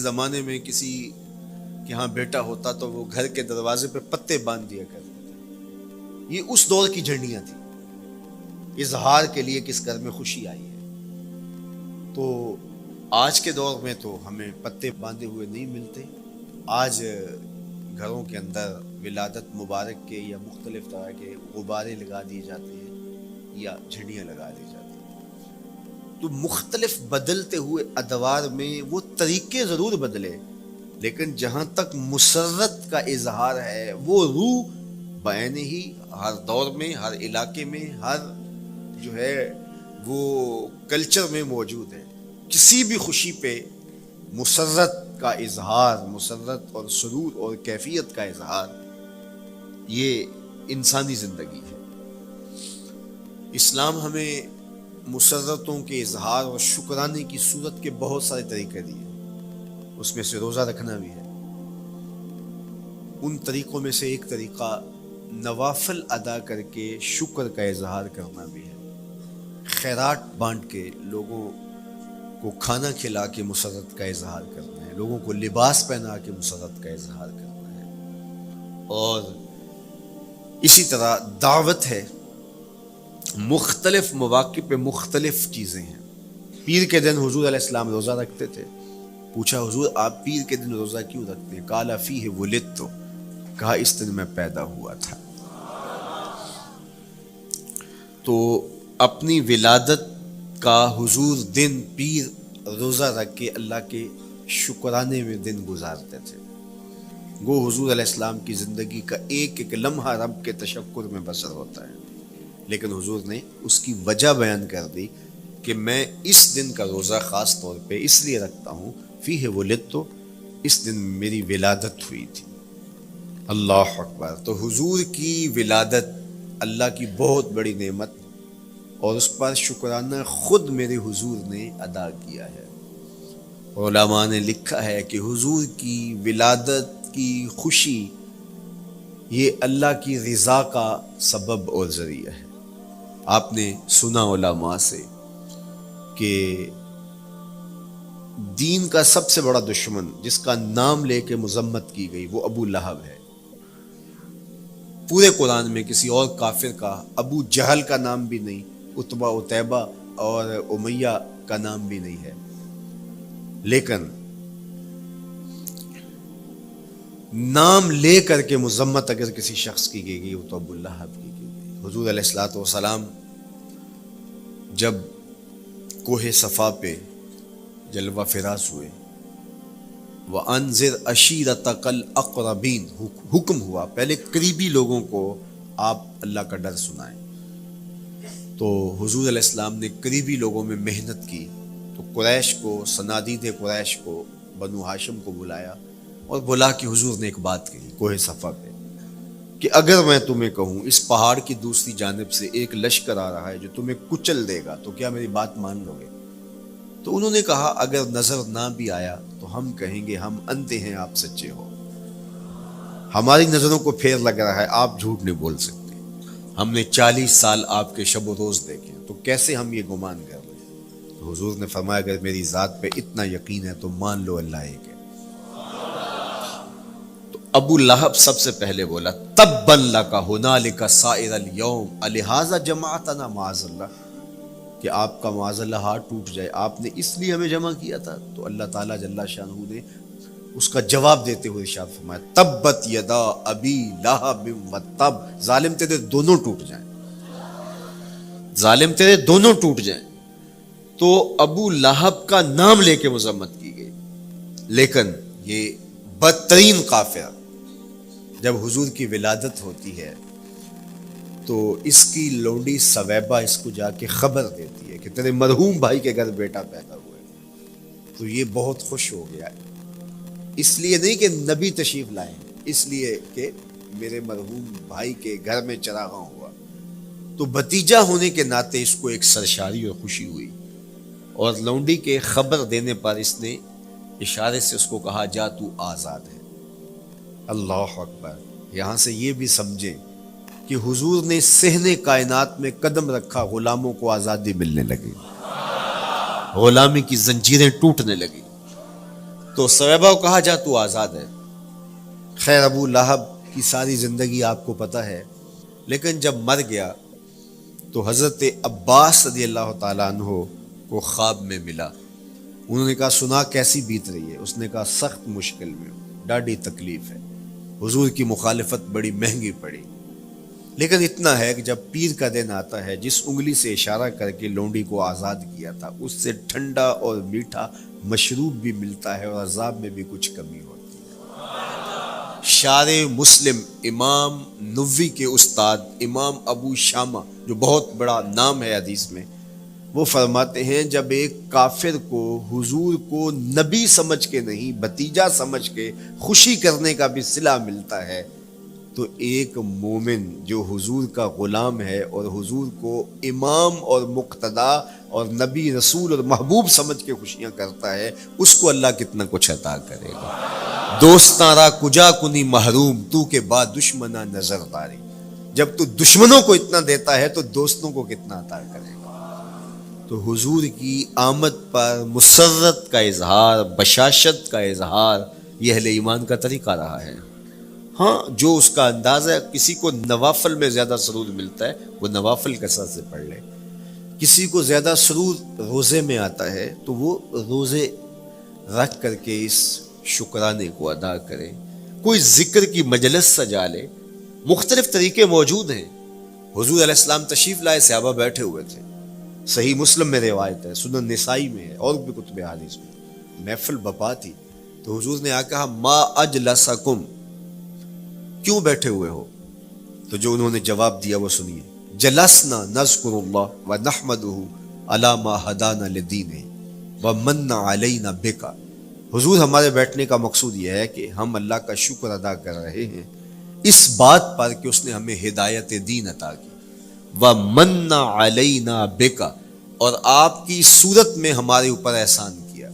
زمانے میں کسی کہ ہاں بیٹا ہوتا تو وہ گھر کے دروازے پہ پتے باندھ دیا کرتے تھے. یہ اس دور کی جھنڈیاں تھیں اظہار کے لیے کس گھر میں خوشی آئی ہے. تو آج کے دور میں تو ہمیں پتے باندھے ہوئے نہیں ملتے. آج گھروں کے اندر ولادت مبارک کے یا مختلف طرح کے غبارے لگا دیے جاتے ہیں یا جھنڈیاں لگا دی جاتی ہیں. تو مختلف بدلتے ہوئے ادوار میں وہ طریقے ضرور بدلے، لیکن جہاں تک مسرت کا اظہار ہے وہ روح بعین ہی ہر دور میں، ہر علاقے میں، ہر جو ہے وہ کلچر میں موجود ہے. کسی بھی خوشی پہ مسرت کا اظہار، مسرت اور سرور اور کیفیت کا اظہار، یہ انسانی زندگی ہے. اسلام ہمیں مسرتوں کے اظہار اور شکرانے کی صورت کے بہت سارے طریقے دیے. اس میں سے روزہ رکھنا بھی ہے. ان طریقوں میں سے ایک طریقہ نوافل ادا کر کے شکر کا اظہار کرنا بھی ہے. خیرات بانٹ کے لوگوں کو کھانا کھلا کے مسرت کا اظہار کرنا ہے، لوگوں کو لباس پہنا کے مسرت کا اظہار کرنا ہے. اور اسی طرح دعوت ہے. مختلف مواقع پہ مختلف چیزیں ہیں. پیر کے دن حضور علیہ السلام روزہ رکھتے تھے. پوچھا حضور آپ پیر کے دن روزہ کیوں رکھتے ہیں؟ قال فیہ ولدت، کہا اس دن میں پیدا ہوا تھا. تو اپنی ولادت کا حضور دن پیر روزہ رکھ کے اللہ کے شکرانے میں دن گزارتے تھے. وہ حضور علیہ السلام کی زندگی کا ایک ایک لمحہ رب کے تشکر میں بسر ہوتا ہے. لیکن حضور نے اس کی وجہ بیان کر دی کہ میں اس دن کا روزہ خاص طور پہ اس لیے رکھتا ہوں، فیہ ولدت، اس دن میری ولادت ہوئی تھی. اللہ اکبر. تو حضور کی ولادت اللہ کی بہت بڑی نعمت، اور اس پر شکرانہ خود میرے حضور نے ادا کیا ہے. علماء نے لکھا ہے کہ حضور کی ولادت کی خوشی یہ اللہ کی رضا کا سبب اور ذریعہ ہے. آپ نے سنا علماء سے کہ دین کا سب سے بڑا دشمن جس کا نام لے کے مذمت کی گئی وہ ابو لہب ہے. پورے قرآن میں کسی اور کافر کا ابو جہل کا نام بھی نہیں، عتبہ عتیبہ اور امیہ کا نام بھی نہیں ہے. لیکن نام لے کر کے مذمت اگر کسی شخص کی گئی وہ تو ابو لہب کی گئی. حضور علیہ الصلوۃ والسلام جب کوہ صفا پہ جلوہ فراز ہوئے، وَأَنذِرْ عَشِيرَتَكَ الْأَقْرَبِينَ، حکم ہوا پہلے قریبی لوگوں کو آپ اللہ کا ڈر سنائیں. تو حضور علیہ السلام نے قریبی لوگوں میں محنت کی. تو قریش کو، صنادید قریش کو، بنو ہاشم کو بلایا اور بلا کے حضور نے ایک بات کہی کوہ صفا پہ کہ اگر میں تمہیں کہوں اس پہاڑ کی دوسری جانب سے ایک لشکر آ رہا ہے جو تمہیں کچل دے گا تو کیا میری بات مان لو گے؟ تو انہوں نے کہا اگر نظر نہ بھی آیا تو ہم کہیں گے ہم اندھے ہیں، آپ سچے ہو. ہماری نظروں کو پھیر لگ رہا ہے، آپ جھوٹ نہیں بول سکتے. ہم نے 40 سال آپ کے شب و روز دیکھے، تو کیسے ہم یہ گمان کر رہے ہیں؟ تو حضور نے فرمایا اگر میری ذات پہ اتنا یقین ہے تو مان لو اللہ ایک ہے. تو ابو لہب سب سے پہلے بولا تبا لک ھنالک سائر الیوم الہذا جمعتنا معاذ اللہ، کہ آپ کا معاذ اللہ ہاتھ ٹوٹ جائے، آپ نے اس لیے ہمیں جمع کیا تھا. تو اللہ تعالیٰ جل شانہ نے اس کا جواب دیتے ہوئے ارشاد فرمایا تبت یدا ابی لہب وتب، ظالم تیرے دونوں ٹوٹ جائیں، ظالم تیرے دونوں ٹوٹ جائیں. تو ابو لہب کا نام لے کے مذمت کی گئی. لیکن یہ بدترین کافر جب حضور کی ولادت ہوتی ہے تو اس کی لونڈی سویبہ اس کو جا کے خبر دیتی ہے کہ تیرے مرحوم بھائی کے گھر بیٹا پیدا ہوا ہے. تو یہ بہت خوش ہو گیا، اس لیے نہیں کہ نبی تشریف لائیں، اس لیے کہ میرے مرحوم بھائی کے گھر میں چراغاں ہوا. تو بھتیجا ہونے کے ناطے اس کو ایک سرشاری اور خوشی ہوئی، اور لونڈی کے خبر دینے پر اس نے اشارے سے اس کو کہا جا تو آزاد ہے. اللہ اکبر. یہاں سے یہ بھی سمجھیں کہ حضور نے صحن کائنات میں قدم رکھا، غلاموں کو آزادی ملنے لگی، غلامی کی زنجیریں ٹوٹنے لگی. تو صہیبہ کو کہا جا تو آزاد ہے۔ خیر ابو لہب کی ساری زندگی آپ کو پتہ ہے، لیکن جب مر گیا تو حضرت عباس رضی اللہ تعالیٰ عنہ کو خواب میں ملا۔ انہوں نے کہا سنا کیسی بیت رہی ہے؟ اس نے کہا سخت مشکل میں ہوں، ڈاڈی تکلیف ہے، حضور کی مخالفت بڑی مہنگی پڑی، لیکن اتنا ہے کہ جب پیر کا دن آتا ہے، جس انگلی سے اشارہ کر کے لونڈی کو آزاد کیا تھا، اس سے ٹھنڈا اور میٹھا مشروب بھی ملتا ہے اور عذاب میں بھی کچھ کمی ہوتی ہے۔ شارح مسلم امام نووی کے استاد امام ابو شامہ، جو بہت بڑا نام ہے حدیث میں، وہ فرماتے ہیں جب ایک کافر کو حضور کو نبی سمجھ کے نہیں بھتیجا سمجھ کے خوشی کرنے کا بھی صلہ ملتا ہے، تو ایک مومن جو حضور کا غلام ہے اور حضور کو امام اور مقتدا اور نبی رسول اور محبوب سمجھ کے خوشیاں کرتا ہے، اس کو اللہ کتنا کچھ عطا کرے گا۔ دوستاں کجا کنی محروم تو کے بعد دشمنا نظر داری، جب تو دشمنوں کو اتنا دیتا ہے تو دوستوں کو کتنا عطا کرے گا۔ تو حضور کی آمد پر مسرت کا اظہار، بشاشت کا اظہار، یہ اہل ایمان کا طریقہ رہا ہے۔ ہاں جو اس کا انداز ہے، کسی کو نوافل میں زیادہ سرور ملتا ہے وہ نوافل کثرت سے پڑھ لے، کسی کو زیادہ سرور روزے میں آتا ہے تو وہ روزے رکھ کر کے اس شکرانے کو ادا کرے، کوئی ذکر کی مجلس سجا لے، مختلف طریقے موجود ہیں۔ حضور علیہ السلام تشریف لائے، صحابہ بیٹھے ہوئے تھے، صحیح مسلم میں روایت ہے، سنن نسائی میں ہے اور بھی کتب حدیث میں، محفل بپا تھی تو حضور نے آ کہا ما اجلسکم، کیوں بیٹھے ہوئے ہو؟ تو جو انہوں نے جواب دیا وہ سنیے، جلسنا نذکر اللہ ونحمدہ علی ما ہدانا لدینہ ومن علینا بکا۔ حضور ہمارے بیٹھنے کا مقصود یہ ہے کہ ہم اللہ کا شکر ادا کر رہے ہیں اس بات پر کہ اس نے ہمیں ہدایت دین عطا کی، ومن علینا بکا، اور آپ کی صورت میں ہمارے اوپر احسان کیا،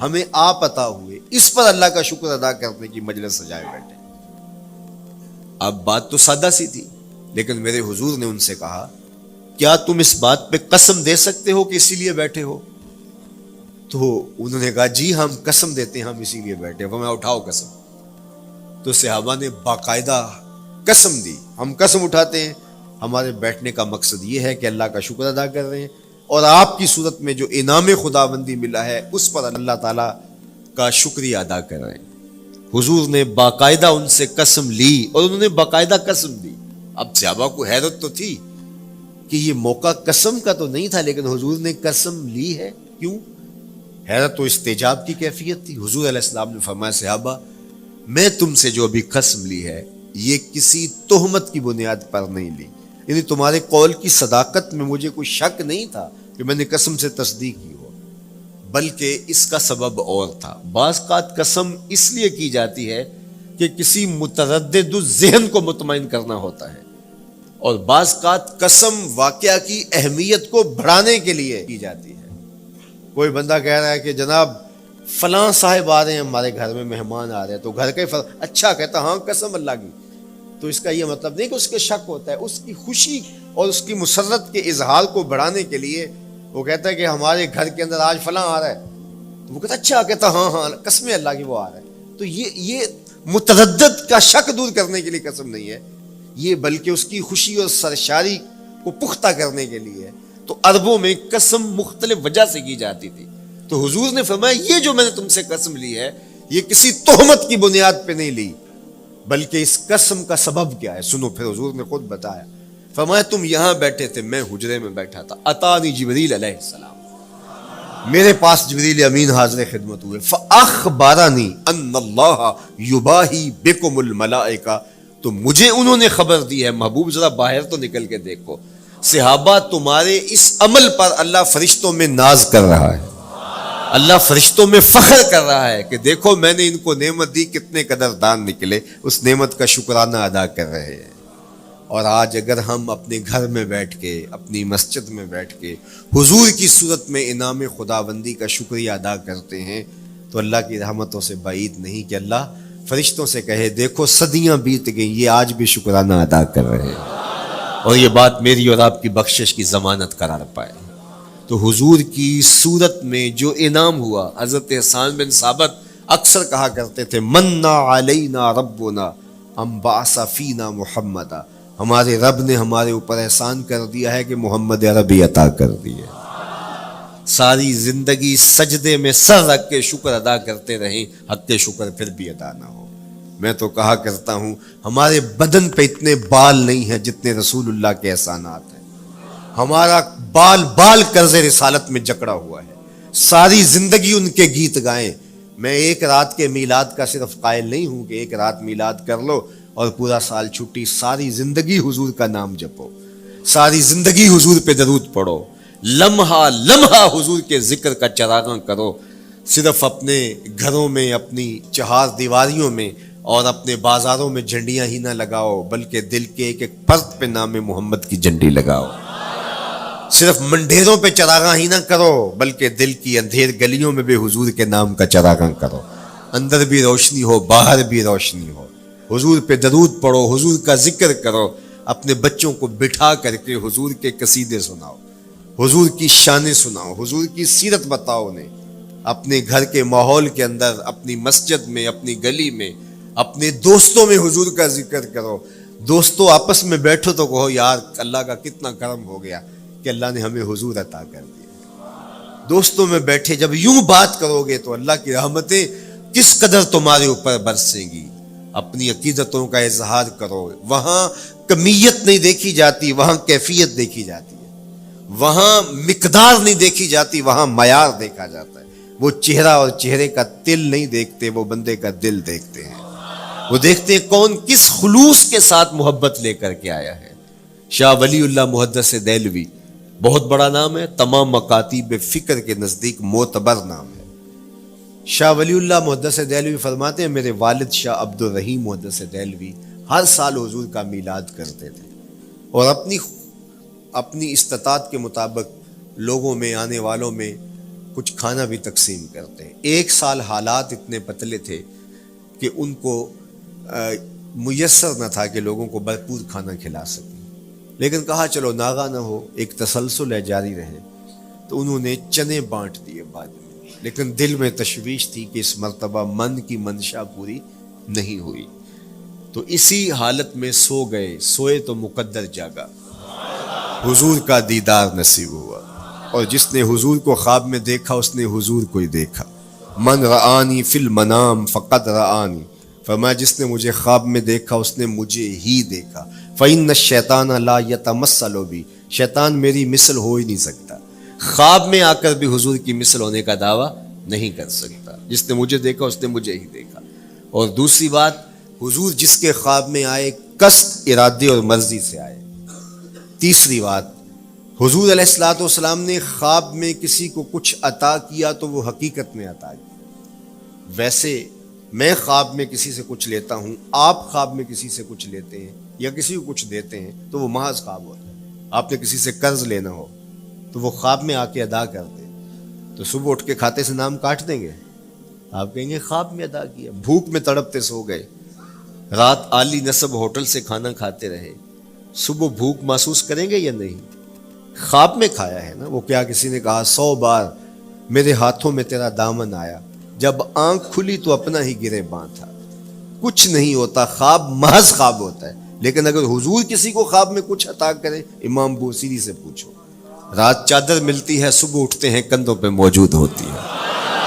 ہمیں آپ عطا ہوئے، اس پر اللہ کا شکر ادا کرنے کی مجلس سجائے بیٹھے۔ اب بات تو سادہ سی تھی، لیکن میرے حضور نے ان سے کہا کیا تم اس بات پہ قسم دے سکتے ہو کہ اسی لیے بیٹھے ہو؟ تو انہوں نے کہا جی ہم قسم دیتے ہیں، ہم اسی لیے بیٹھے۔ وہ میں اٹھاؤ قسم، تو صحابہ نے باقاعدہ قسم دی، ہم قسم اٹھاتے ہیں، ہمارے بیٹھنے کا مقصد یہ ہے کہ اللہ کا شکر ادا کر رہے ہیں اور آپ کی صورت میں جو انعام خداوندی ملا ہے اس پر اللہ تعالیٰ کا شکریہ ادا کر رہے ہیں۔ حضور نے باقاعدہ ان سے قسم لی اور انہوں نے باقاعدہ قسم دی۔ اب صحابہ کو حیرت تو تھی کہ یہ موقع قسم کا تو نہیں تھا، لیکن حضور نے قسم لی ہے، کیوں؟ حیرت تو استجاب کی کیفیت تھی۔ حضور علیہ السلام نے فرمایا صحابہ میں تم سے جو ابھی قسم لی ہے یہ کسی تہمت کی بنیاد پر نہیں لی، یعنی تمہارے قول کی صداقت میں مجھے کوئی شک نہیں تھا کہ میں نے قسم سے تصدیق کی ہو، بلکہ اس کا سبب اور تھا۔ بعض اوقات قسم اس لیے کی جاتی ہے کہ کسی متردد ذہن کو مطمئن کرنا ہوتا ہے، اور بعض اوقات قسم واقعہ کی اہمیت کو بڑھانے کے لیے کی جاتی ہے۔ کوئی بندہ کہہ رہا ہے کہ جناب فلاں صاحب آ رہے ہیں ہمارے گھر میں، مہمان آ رہے ہیں، تو گھر کا اچھا کہتا ہاں قسم اللہ کی، تو اس کا یہ مطلب نہیں کہ اس کے شک ہوتا ہے، اس کی خوشی اور اس کی مسرت کے اظہار کو بڑھانے کے لیے وہ کہتا ہے کہ ہمارے گھر کے اندر آج فلاں آ رہا ہے، تو وہ کہتا اچھا کہتا ہاں ہاں قسم اللہ کی وہ آ رہا ہے۔ تو یہ متردد کا شک دور کرنے کے لیے قسم نہیں ہے، یہ بلکہ اس کی خوشی اور سرشاری کو پختہ کرنے کے لیے ہے۔ تو عربوں میں قسم مختلف وجہ سے کی جاتی تھی، تو حضور نے فرمایا یہ جو میں نے تم سے قسم لی ہے یہ کسی تہمت کی بنیاد پہ نہیں لی، بلکہ اس قسم کا سبب کیا ہے سنو۔ پھر حضور نے خود بتایا، فرمایا تم یہاں بیٹھے تھے، میں حجرے میں بیٹھا تھا، اتانی جبریل علیہ السلام، میرے پاس جبریل امین حاضر خدمت ہوئے، فاخبرنی ان اللہ یباہی بکم الملائکہ، تو مجھے انہوں نے خبر دی ہے، محبوب ذرا باہر تو نکل کے دیکھو، صحابہ تمہارے اس عمل پر اللہ فرشتوں میں ناز کر رہا ہے، اللہ فرشتوں میں فخر کر رہا ہے کہ دیکھو میں نے ان کو نعمت دی، کتنے قدردان نکلے، اس نعمت کا شکرانہ ادا کر رہے ہیں۔ اور آج اگر ہم اپنے گھر میں بیٹھ کے، اپنی مسجد میں بیٹھ کے حضور کی صورت میں انعام خداوندی کا شکریہ ادا کرتے ہیں تو اللہ کی رحمتوں سے بعید نہیں کہ اللہ فرشتوں سے کہے دیکھو صدیاں بیت گئیں، یہ آج بھی شکرانہ ادا کر رہے ہیں، اور یہ بات میری اور آپ کی بخشش کی ضمانت قرار پائے۔ تو حضور کی صورت میں جو انعام ہوا، حضرت حسان بن ثابت اکثر کہا کرتے تھے منا علینا ربنا ام بعث فینا محمدا، ہمارے رب نے ہمارے اوپر احسان کر دیا ہے کہ محمد عربی عطا کر دیے۔ ساری زندگی سجدے میں سر رکھ کے شکر ادا کرتے رہیں، حق کے شکر پھر بھی ادا نہ ہو۔ میں تو کہا کرتا ہوں ہمارے بدن پہ اتنے بال نہیں ہیں جتنے رسول اللہ کے احسانات ہیں۔ ہمارا بال بال قرض رسالت میں جکڑا ہوا ہے، ساری زندگی ان کے گیت گائیں۔ میں ایک رات کے میلاد کا صرف قائل نہیں ہوں کہ ایک رات میلاد کر لو اور پورا سال چھٹی، ساری زندگی حضور کا نام جپو، ساری زندگی حضور پہ درود پڑھو، لمحہ لمحہ حضور کے ذکر کا چراغاں کرو۔ صرف اپنے گھروں میں، اپنی چہار دیواریوں میں اور اپنے بازاروں میں جھنڈیاں ہی نہ لگاؤ، بلکہ دل کے ایک ایک پرت پہ نام محمد کی جھنڈی لگاؤ۔ صرف منڈیروں پہ چراغاں ہی نہ کرو، بلکہ دل کی اندھیر گلیوں میں بھی حضور کے نام کا چراغاں کرو، اندر بھی روشنی ہو باہر بھی روشنی ہو۔ حضور پہ درود پڑھو، حضور کا ذکر کرو، اپنے بچوں کو بٹھا کر کے حضور کے قصیدے سناؤ، حضور کی شانیں سناؤ، حضور کی سیرت بتاؤ انہیں۔ اپنے گھر کے ماحول کے اندر، اپنی مسجد میں، اپنی گلی میں، اپنے دوستوں میں حضور کا ذکر کرو۔ دوستوں آپس میں بیٹھو تو کہو یار اللہ کا کتنا کرم ہو گیا کہ اللہ نے ہمیں حضور عطا کر دیا۔ دوستوں میں بیٹھے جب یوں بات کرو گے تو اللہ کی رحمتیں کس قدر تمہارے اوپر برسیں گی۔ اپنی عقیدتوں کا اظہار کرو، وہاں کمیت نہیں دیکھی جاتی، وہاں کیفیت دیکھی جاتی ہے، وہاں مقدار نہیں دیکھی جاتی، وہاں معیار دیکھا جاتا ہے۔ وہ چہرہ اور چہرے کا تل نہیں دیکھتے، وہ بندے کا دل دیکھتے ہیں، وہ دیکھتے ہیں کون کس خلوص کے ساتھ محبت لے کر کے آیا ہے۔ شاہ ولی اللہ محدث دہلوی بہت بڑا نام ہے، تمام مکاتیب فکر کے نزدیک معتبر نام ہے۔ شاہ ولی اللہ محدث دہلوی فرماتے ہیں میرے والد شاہ عبد الرحیم محدث دہلوی ہر سال حضور کا میلاد کرتے تھے اور اپنی استطاعت کے مطابق لوگوں میں، آنے والوں میں کچھ کھانا بھی تقسیم کرتے ہیں۔ ایک سال حالات اتنے پتلے تھے کہ ان کو میسر نہ تھا کہ لوگوں کو بھرپور کھانا کھلا سکیں، لیکن کہا چلو ناغہ نہ ہو، ایک تسلسل ہے جاری رہے، تو انہوں نے چنے بانٹ دیے بعد میں، لیکن دل میں تشویش تھی کہ اس مرتبہ من کی منشا پوری نہیں ہوئی، تو اسی حالت میں سو گئے۔ سوئے تو مقدر جاگا، حضور کا دیدار نصیب ہوا، اور جس نے حضور کو خواب میں دیکھا اس نے حضور کو ہی دیکھا۔ من رآنی فی المنام فقد رآنی، فرمایا جس نے مجھے خواب میں دیکھا اس نے مجھے ہی دیکھا۔ فإن الشیطان لا یتمثل بی، شیطان میری مثل ہو ہی نہیں سکتا، خواب میں آ کر بھی حضور کی مثل ہونے کا دعویٰ نہیں کر سکتا۔ جس نے مجھے دیکھا اس نے مجھے ہی دیکھا۔ اور دوسری بات، حضور جس کے خواب میں آئے قصد، ارادے اور مرضی سے آئے۔ تیسری بات، حضور علیہ الصلوۃ والسلام نے خواب میں کسی کو کچھ عطا کیا تو وہ حقیقت میں عطا کیا۔ ویسے میں خواب میں کسی سے کچھ لیتا ہوں، آپ خواب میں کسی سے کچھ لیتے ہیں یا کسی کو کچھ دیتے ہیں تو وہ محض خواب ہوتا ہے۔ آپ نے کسی سے قرض لینا ہو تو وہ خواب میں آ کے ادا کر دیں تو صبح اٹھ کے کھاتے سے نام کاٹ دیں گے؟ آپ کہیں گے خواب میں ادا کیا۔ بھوک میں تڑپتے سو گئے، رات عالی نسب ہوٹل سے کھانا کھاتے رہے، صبح بھوک محسوس کریں گے یا نہیں؟ خواب میں کھایا ہے نا۔ وہ کیا کسی نے کہا 100 بار میرے ہاتھوں میں تیرا دامن آیا، جب آنکھ کھلی تو اپنا ہی گریباں تھا۔ کچھ نہیں ہوتا، خواب محض خواب ہوتا ہے۔ لیکن اگر حضور کسی کو خواب میں کچھ عطا کرے، امام بوصیری سے پوچھو، رات چادر ملتی ہے، صبح اٹھتے ہیں کندھوں پہ موجود ہوتی ہے۔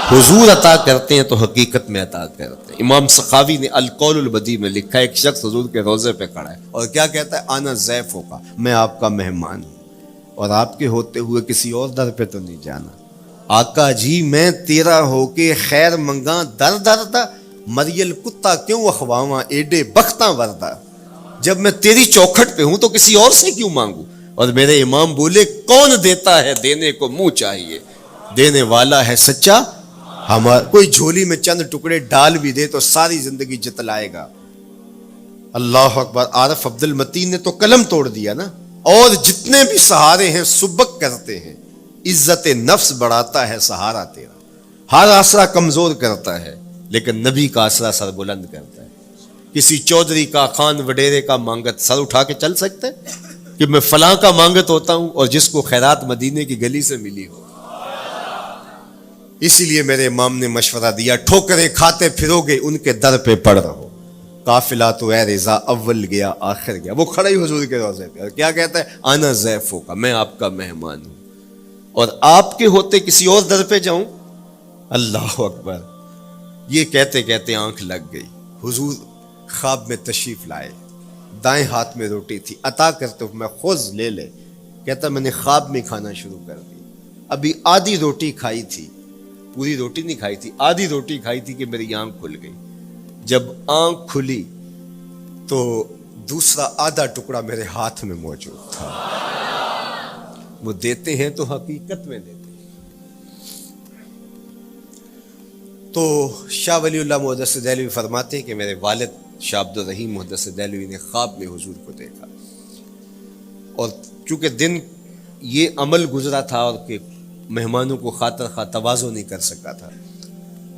حضور عطا کرتے ہیں تو حقیقت میں عطا کرتے ہیں۔ امام سخاوی نے القول البدیع میں لکھا ہے، ایک شخص حضور کے روضے پہ کھڑا ہے اور کیا کہتا ہے؟ آنا ضیف ہوگا، میں آپ کا مہمان ہوں اور آپ کے ہوتے ہوئے کسی اور در پہ تو نہیں جانا۔ آقا جی میں تیرا ہو کے خیر منگاں در در دا، مریل کتا کیوں اخواواں ایڈے بختاں وردا۔ جب میں تیری چوکھٹ پہ ہوں تو کسی اور سے کیوں مانگوں؟ اور میرے امام بولے کون دیتا ہے دینے کو منہ چاہیے، دینے والا ہے سچا ہمارا۔ کوئی جھولی میں چند ٹکڑے ڈال بھی دے تو ساری زندگی جتلائے گا۔ اللہ اکبر۔ عارف عبد المتین نے تو قلم توڑ دیا نا۔ اور جتنے بھی سہارے ہیں سبک کرتے ہیں، عزت نفس بڑھاتا ہے سہارا تیرا۔ ہر آسرا کمزور کرتا ہے لیکن نبی کا آسرا سر بلند کرتا ہے۔ کسی چودھری کا، خان وڈیرے کا مانگت سر اٹھا کے چل سکتے؟ کہ میں فلاں کا مانگت ہوتا ہوں اور جس کو خیرات مدینے کی گلی سے ملی ہو. اسی لیے میرے امام نے مشورہ دیا ٹھوکریں کھاتے پھرو گے ان کے در پہ پڑ رہو. قافلہ تو اے رضا اول گیا آخر گیا. وہ کھڑا ہی حضور کے روضے پہ اور کیا کہتا ہے انا ضیفوں کا, میں آپ کا مہمان ہوں اور آپ کے ہوتے کسی اور در پہ جاؤں. اللہ اکبر. یہ کہتے کہتے آنکھ لگ گئی. حضور خواب میں تشریف لائے, دائیں ہاتھ میں روٹی تھی, عطا کرتے میں خود لے لے. کہتا میں نے خواب میں کھانا شروع کر دی, ابھی آدھی روٹی کھائی تھی, پوری روٹی نہیں کھائی تھی, آدھی روٹی کھائی تھی کہ میری آنکھ کھل گئی. جب آنکھ کھلی تو دوسرا آدھا ٹکڑا میرے ہاتھ میں موجود تھا. وہ دیتے ہیں تو حقیقت میں دیتے ہیں. تو شاہ ولی اللہ محدث دہلوی فرماتے ہیں کہ میرے والد شاہ عبد الرحیم محدث دہلوی نے خواب میں حضور کو دیکھا, اور چونکہ دن یہ عمل گزرا تھا اور کہ مہمانوں کو خاطر خواہ تواضع نہیں کر سکا تھا,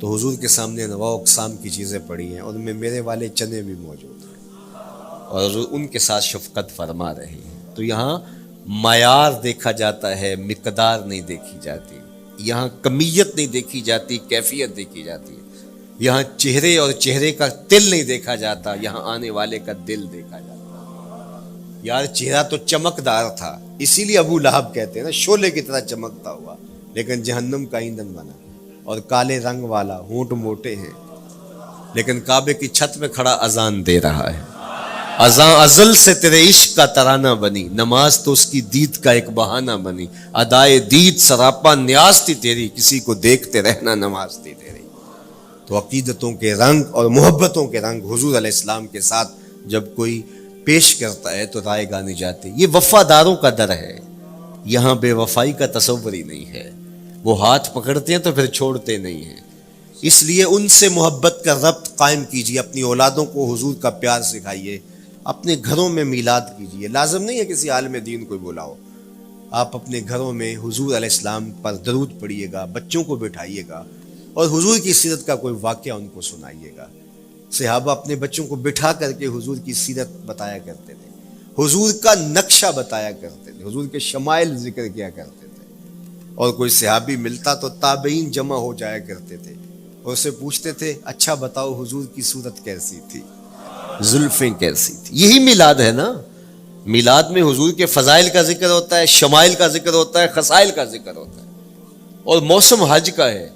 تو حضور کے سامنے نواع اقسام کی چیزیں پڑی ہیں اور ان میں میرے والے چنے بھی موجود ہیں اور حضور ان کے ساتھ شفقت فرما رہے ہیں. تو یہاں معیار دیکھا جاتا ہے, مقدار نہیں دیکھی جاتی. یہاں کمیت نہیں دیکھی جاتی, کیفیت دیکھی جاتی ہے. یہاں چہرے اور چہرے کا تل نہیں دیکھا جاتا, یہاں آنے والے کا دل دیکھا جاتا. یار چہرہ تو چمکدار تھا, اسی لیے ابو لہب کہتے ہیں نا شعلے کی طرح چمکتا ہوا, لیکن جہنم کا ایندھن بنا. اور کالے رنگ والا, ہونٹ موٹے ہیں, لیکن کعبے کی چھت میں کھڑا اذان دے رہا ہے. اذان ازل سے تیرے عشق کا ترانہ بنی, نماز تو اس کی دید کا ایک بہانہ بنی. ادائے دید سراپا نیاز تھی تیری, کسی کو دیکھتے رہنا نماز تھی تیری. تو عقیدتوں کے رنگ اور محبتوں کے رنگ حضور علیہ السلام کے ساتھ جب کوئی پیش کرتا ہے تو رائے گانی جاتی. یہ وفاداروں کا در ہے, یہاں بے وفائی کا تصور ہی نہیں ہے. وہ ہاتھ پکڑتے ہیں تو پھر چھوڑتے نہیں ہیں. اس لیے ان سے محبت کا ربط قائم کیجیے, اپنی اولادوں کو حضور کا پیار سکھائیے, اپنے گھروں میں میلاد کیجیے. لازم نہیں ہے کسی عالم دین کو بلاؤ, آپ اپنے گھروں میں حضور علیہ السلام پر درود پڑھیے گا, بچوں کو بٹھائیے گا اور حضور کی سیرت کا کوئی واقعہ ان کو سنائیے گا. صحابہ اپنے بچوں کو بٹھا کر کے حضور کی سیرت بتایا کرتے تھے, حضور کا نقشہ بتایا کرتے تھے, حضور کے شمائل ذکر کیا کرتے تھے. اور کوئی صحابی ملتا تو تابعین جمع ہو جایا کرتے تھے اور اسے پوچھتے تھے اچھا بتاؤ حضور کی صورت کیسی تھی, زلفیں کیسی تھی. یہی میلاد ہے نا. میلاد میں حضور کے فضائل کا ذکر ہوتا ہے, شمائل کا ذکر ہوتا ہے, خصائل کا ذکر ہوتا ہے. اور موسم حج کا ہے.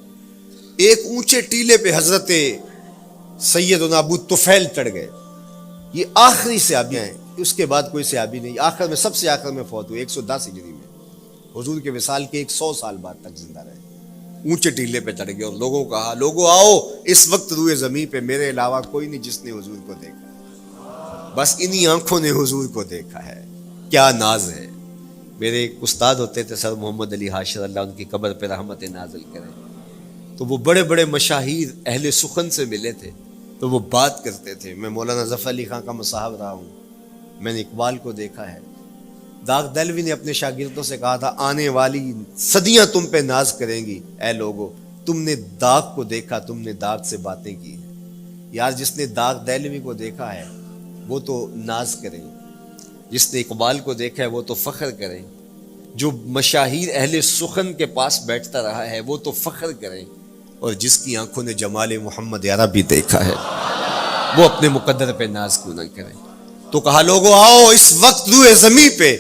ایک اونچے ٹیلے پہ حضرت سیدنا ابو طفیل چڑھ گئے. یہ آخری صحابی ہیں, اس کے بعد کوئی صحابی نہیں. آخر میں سب سے آخر میں فوت ہوئے 110 ہجری میں, حضور کے وصال کے 100 سال بعد تک زندہ رہے. اونچے ٹیلے پہ چڑھ گئے اور لوگوں کو کہا لوگوں آؤ, اس وقت روئے زمین پہ میرے علاوہ کوئی نہیں جس نے حضور کو دیکھا, بس انہی آنکھوں نے حضور کو دیکھا ہے. کیا ناز ہے. میرے ایک استاد ہوتے تھے سر محمد علی حاشر, اللہ ان کی قبر پہ رحمت نازل کرے. تو وہ بڑے بڑے مشاہیر اہل سخن سے ملے تھے تو وہ بات کرتے تھے. میں مولانا ظفر علی خان کا مصاحب رہا ہوں, میں نے اقبال کو دیکھا ہے. داغ دہلوی نے اپنے شاگردوں سے کہا تھا آنے والی صدیاں تم پہ ناز کریں گی, اے لوگو تم نے داغ کو دیکھا, تم نے داغ سے باتیں کی. یار جس نے داغ دہلوی کو دیکھا ہے وہ تو ناز کریں, جس نے اقبال کو دیکھا ہے وہ تو فخر کریں, جو مشاہیر اہل سخن کے پاس بیٹھتا رہا ہے وہ تو فخر کریں, اور جس کی آنکھوں نے جمال محمد عربی دیکھا ہے وہ اپنے مقدر پہ ناز کیوں نہ کریں. تو کہا لوگوں آؤ, اس وقت روئے زمین پہ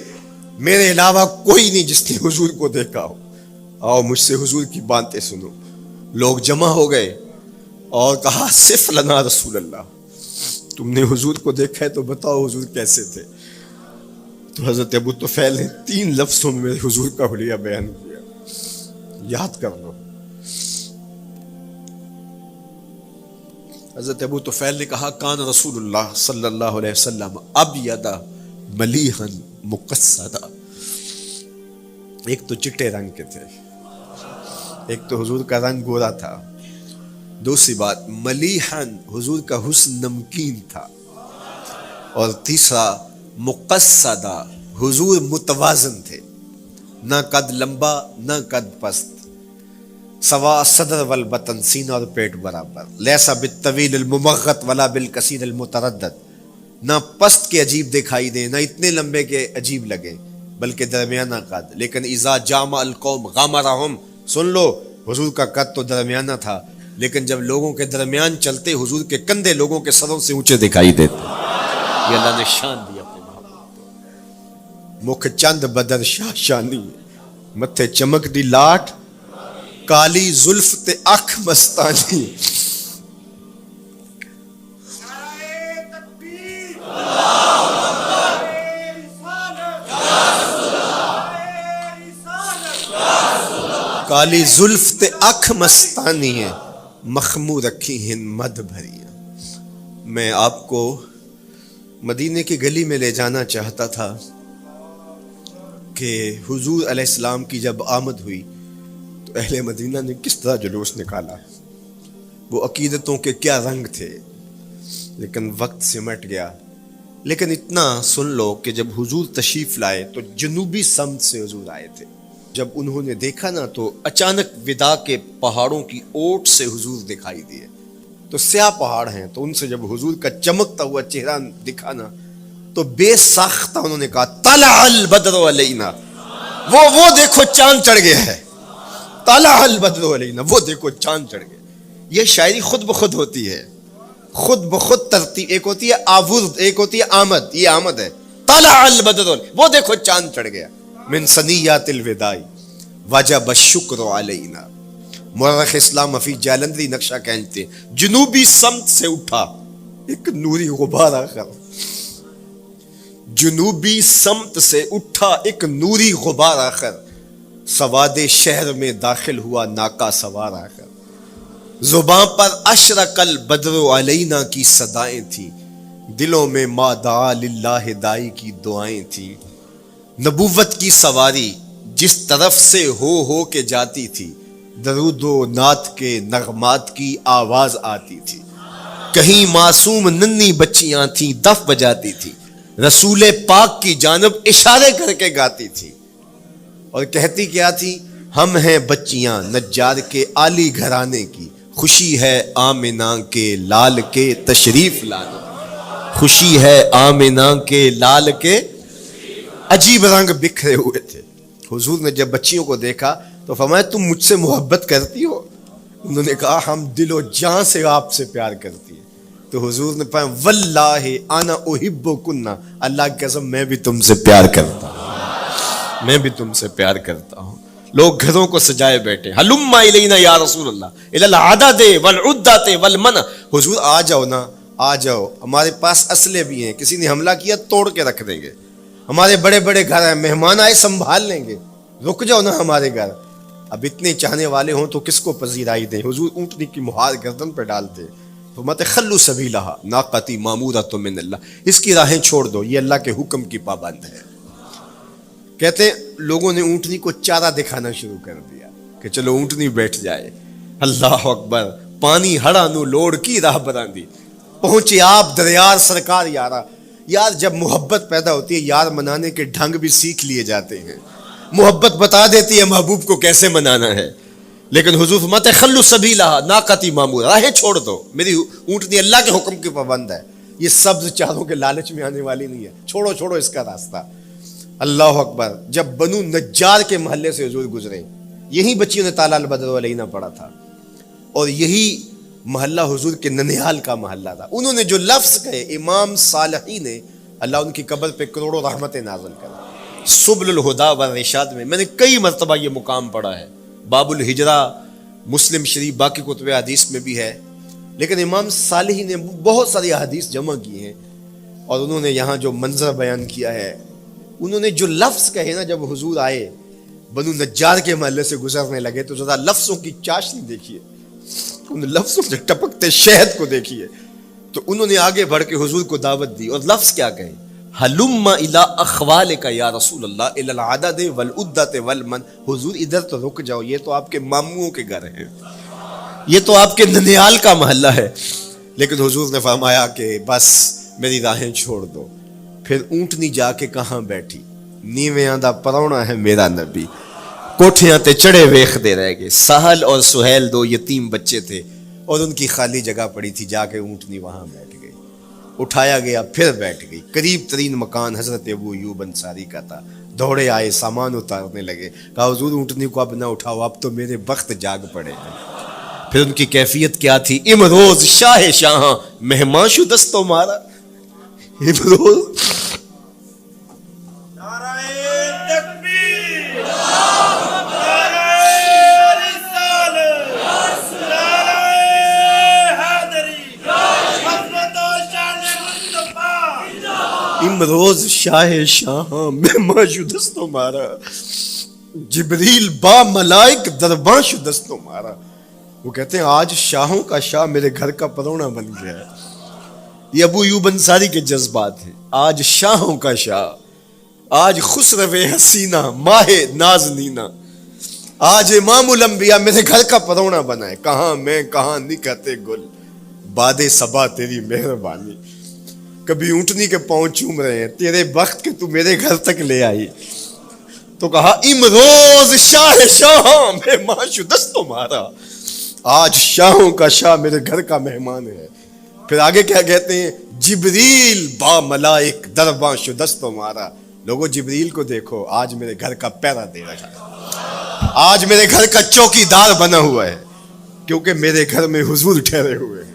میرے علاوہ کوئی نہیں جس نے حضور کو دیکھا ہو, آؤ مجھ سے حضور کی باتیں سنو. لوگ جمع ہو گئے اور کہا صف لنا رسول اللہ, تم نے حضور کو دیکھا ہے تو بتاؤ حضور کیسے تھے. تو حضرت ابو طفیل نے 3 لفظوں میں حضور کا حلیہ بیان کیا, یاد کر لو. حضرت ابو طفیل نے کہا کان رسول اللہ صلی اللہ علیہ وسلم ابیض ملیحا مقصدا. ایک تو چٹے رنگ کے تھے, ایک تو حضور کا رنگ گورا تھا, دوسری بات ملیحن حضور کا حسن نمکین تھا, اور تیسرا مقصدا حضور متوازن تھے, نہ قد لمبا نہ قد پست, سوا صدر والبطن سینہ اور پیٹ برابر, لیسا بالطویل الممغط ولا بالکثیر المتردد, نہ پست کے عجیب دکھائی دیں، نہ اتنے لمبے کے عجیب لگیں، بلکہ درمیانہ قد. لیکن اذا جامع القوم غامرہم، سن لو حضور کا قد تو درمیانہ تھا، لیکن جب لوگوں کے درمیان چلتے حضور کے کندھے لوگوں کے سروں سے اونچے دکھائی دیتے. یہ اللہ نے شان دی اپنے محبت. مکھ چند بدر شاہ شانی، متھے چمک دی لاٹ، کالی زلف تے اکھ مستانی. کالی زلف تے اکھ مستانی ہے، مخمور رکھی ہن مد بھری. میں آپ کو مدینے کی گلی میں لے جانا چاہتا تھا کہ حضور علیہ السلام کی جب آمد ہوئی تو اہل مدینہ نے کس طرح جلوس نکالا، وہ عقیدتوں کے کیا رنگ تھے. لیکن وقت سمٹ گیا. لیکن اتنا سن لو کہ جب حضور تشریف لائے تو جنوبی سمت سے حضور آئے تھے. جب انہوں نے دیکھا نا تو اچانک ودا کے پہاڑوں کی اوٹ سے حضور دکھائی دیے. تو سیاہ پہاڑ ہیں، تو ان سے جب حضور کا چمکتا ہوا چہرہ دکھا نا تو بے ساختہ انہوں نے کہا طلع البدر علینا، وہ دیکھو چاند چڑھ گیا ہے. طلع البدر علینا، وہ دیکھو چاند چڑھ گیا. یہ شاعری خود بخود ہوتی ہے، خود بخود ترتیب. ایک ہوتی ہے آورد، ایک ہوتی ہے آمد. یہ آمد ہے. طلع البدر، وہ دیکھو چاند چڑھ گیا. من سنیات الوداع وجب الشکر علینا. مورخ اسلام حفیظ جالندری نقشہ کھینچتے ہیں، جنوبی سمت سے اٹھا ایک نوری غبار آخر. جنوبی سمت سے اٹھا ایک نوری غبار آخر، سواد شہر میں داخل ہوا ناکا سوار آخر. زباں پر اشرق البدر علینا کی صدائیں تھیں، دلوں میں ما دعا للہ دائی کی دعائیں تھیں. نبوت کی سواری جس طرف سے ہو کے جاتی تھی، درود و نعت کے نغمات کی آواز آتی تھی. کہیں معصوم ننھی بچیاں تھیں دف بجاتی تھی، رسول پاک کی جانب اشارے کر کے گاتی تھی اور کہتی کیا تھی؟ ہم ہیں بچیاں نجار کے عالی گھرانے کی، خوشی ہے آمنہ کے لال کے تشریف لانے. خوشی ہے آمنہ کے لال کے. عجیب رنگ بکھرے ہوئے تھے. حضور نے جب بچیوں کو دیکھا تو فرمایا تم مجھ سے محبت کرتی ہو؟ انہوں نے کہا ہم دل و جان سے آپ سے پیار کرتی ہیں. تو حضور نے فرمایا واللہ انا احبکن، اللہ کی قسم میں بھی تم سے پیار کرتا ہوں، میں بھی تم سے پیار کرتا ہوں. لوگ گھروں کو سجائے بیٹھے، ہلم الینا یا رسول اللہ الی العدد والعدۃ والمنع. حضور آ جاؤ نا، آ جاؤ، ہمارے پاس اسلحے بھی ہیں، کسی نے حملہ کیا توڑ کے رکھ دیں گے. ہمارے بڑے بڑے گھر ہیں، مہمان آئے سنبھال لیں گے، رک جاؤ نا ہمارے گھر. اب اتنے چاہنے والے ہوں تو کس کو پذیرائی دیں. حضور اونٹنی کی مہار گردن پہ ڈالتے، فرماتے خلو سبیلہا ناقتی مامورۃ من اللہ، اس کی راہیں چھوڑ دو، یہ اللہ کے حکم کی پابند ہے. کہتے لوگوں نے اونٹنی کو چارہ دکھانا شروع کر دیا کہ چلو اونٹنی بیٹھ جائے. اللہ اکبر. پانی ہڑا نو لوڑ کی راہ براندی، پہنچے آپ دریار سرکار یارا. یار جب محبت پیدا ہوتی ہے یار منانے کے ڈھنگ بھی سیکھ لیے جاتے ہیں. محبت بتا دیتی ہے محبوب کو کیسے منانا ہے. لیکن حضور فرماتے خلو سبیلہ ناقتی مامور، راہیں چھوڑ دو، میری اونٹنی اللہ کے حکم کی پابند ہے. یہ سبز چاروں کے لالچ میں آنے والی نہیں ہے، چھوڑو اس کا راستہ. اللہ اکبر. جب بنو نجار کے محلے سے حضور گزرے، یہی بچیوں نے طلع البدر علینا پڑھا تھا اور یہی محلہ حضور کے ننیال کا محلہ تھا. انہوں نے جو لفظ کہے، امام صالحی نے، اللہ ان کی قبر پہ کروڑوں رحمتیں نازل کریں. سبل الہدا والرشاد میں نے کئی مرتبہ یہ مقام پڑھا ہے. باب الہجرہ مسلم شریف باقی کتب حدیث میں بھی ہے. لیکن امام صالحی نے بہت ساری احادیث جمع کی ہیں اور انہوں نے یہاں جو منظر بیان کیا ہے، انہوں نے جو لفظ کہے نا، جب حضور آئے بنو نجار کے محلے سے گزرنے لگے تو ذرا لفظوں کی چاشنی دیکھیے، ان لفظوں سے ٹپکتے شہد کو دیکھیے. تو انہوں نے آگے بڑھ کے حضور کو دعوت دی اور لفظ کیا کہے؟ ہلم الی اخوالک یا رسول اللہ الی العدد والعدۃ والمن. حضور ادھر تو رک جاؤ، یہ تو آپ کے ماموں کے گھر ہیں، یہ تو آپ کے ننیال کا محلہ ہے. لیکن حضور نے فرمایا کہ بس میری راہیں چھوڑ دو. پھر اونٹنی جا کے کہاں بیٹھی؟ نیویاں دا پرونا ہے میرا نبی، کوٹھیاں تے چڑھے ویخ دے رہ گئے. سہل اور سہیل دو یتیم بچے تھے اور ان کی خالی جگہ پڑی تھی، جا کے اونٹنی وہاں بیٹھ گئی. اٹھایا گیا پھر بیٹھ گئی. قریب ترین مکان حضرت ابو ایوب انصاری کا تھا. دوڑے آئے, سامان اتارنے لگے. کہا حضور اونٹنی کو اب نہ اٹھاؤ, اب تو میرے وقت جاگ پڑے ہیں. پھر ان کی کیفیت کیا تھی؟ امروز شاہ شاہاں مہمان شدست مارا. امروز امروز شاہ شاہاں مہمان شدست مارا, جبریل با ملائک درباں شدست مارا. وہ کہتے ہیں آج شاہوں کا شاہ میرے گھر کا پرونا بن گیا ہے. یہ ابو ایوب انصاری کے جذبات ہیں. آج شاہوں کا شاہ, آج خسرو حسینہ ماہ نازنینہ, آج امام الانبیاء میرے گھر کا پرونا بنا ہے. کہاں میں کہاں نکہتے گل, باد صبا تیری مہربانی. کبھی اونٹنی کے پاؤں چوم رہے ہیں, تیرے وقت کے تو میرے گھر تک لے آئی. تو کہا امروز شاہ شاہاں مہمان شدست مارا, آج شاہوں کا شاہ میرے گھر کا مہمان ہے. پھر آگے کیا کہتے ہیں؟ جبریل با ملائک درباں شدست مارا. لوگوں جبریل کو دیکھو, آج میرے گھر کا پہرا دے رہا ہے, آج میرے گھر کا چوکی دار بنا ہوا ہے, کیونکہ میرے گھر میں حضور ٹھہرے ہوئے ہیں.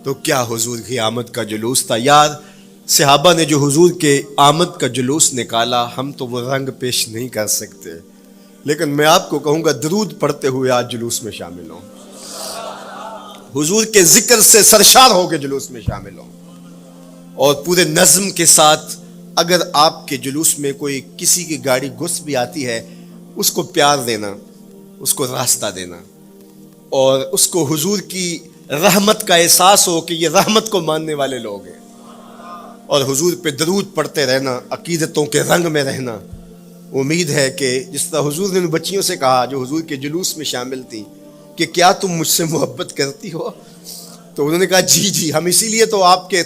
تو کیا حضور کی آمد کا جلوس تھا یار. صحابہ نے جو حضور کے آمد کا جلوس نکالا, ہم تو وہ رنگ پیش نہیں کر سکتے, لیکن میں آپ کو کہوں گا درود پڑھتے ہوئے آج جلوس میں شامل ہوں, حضور کے ذکر سے سرشار ہو کے جلوس میں شامل ہوں, اور پورے نظم کے ساتھ. اگر آپ کے جلوس میں کوئی کسی کی گاڑی گھس بھی آتی ہے, اس کو پیار دینا, اس کو راستہ دینا, اور اس کو حضور کی رحمت کا احساس ہو کہ یہ رحمت کو ماننے والے لوگ ہیں, اور حضور پہ درود پڑھتے رہنا, عقیدتوں کے رنگ میں رہنا. امید ہے کہ جس طرح حضور نے ان بچیوں سے کہا جو حضور کے جلوس میں شامل تھیں کہ کیا تم مجھ سے محبت کرتی ہو, تو انہوں نے کہا جی جی, ہم اسی لیے تو آپ کے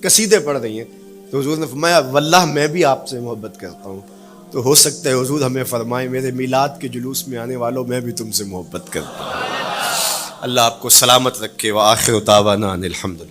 قصیدے پڑھ رہی ہیں. تو حضور نے فرمایا واللہ میں بھی آپ سے محبت کرتا ہوں. تو ہو سکتا ہے حضور ہمیں فرمائے میرے میلاد کے جلوس میں آنے والوں میں بھی تم سے محبت کرتا ہوں. اللہ آپ کو سلامت رکھے. وآخر دعوانا ان الحمدللہ.